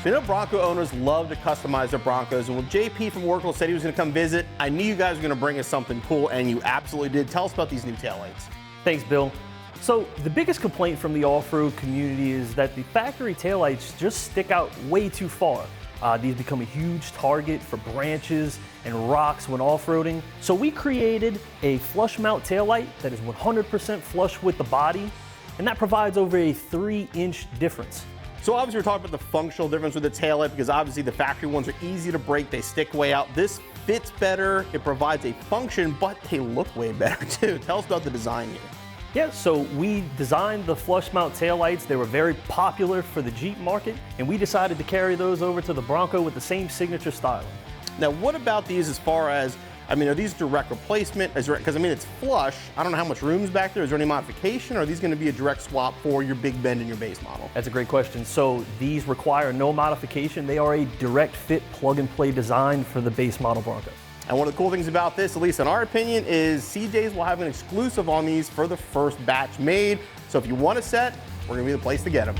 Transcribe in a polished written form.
So, Bronco owners love to customize their Broncos, and when JP from Workville said he was going to come visit, I knew you guys were going to bring us something cool, and you absolutely did. Tell us about these new taillights. Thanks, Bill. So the biggest complaint from the off-road community is that the factory taillights just stick out way too far. These become a huge target for branches and rocks when off-roading. So we created a flush mount taillight that is 100% flush with the body, and that provides over a 3-inch difference. So obviously we're talking about the functional difference with the taillight, because obviously the factory ones are easy to break, they stick way out. This fits better, it provides a function, but they look way better too. Tell us about the design here. Yeah, so we designed the flush mount taillights. They were very popular for the Jeep market, and we decided to carry those over to the Bronco with the same signature styling. Now, what about these as far as, are these direct replacement? Because it's flush. I don't know how much room's back there. Is there any modification, or are these going to be a direct swap for your big bend in your base model? That's a great question. So these require no modification. They are a direct fit plug and play design for the base model Bronco. And one of the cool things about this, at least in our opinion, is CJ's will have an exclusive on these for the first batch made. So if you want a set, we're going to be the place to get them.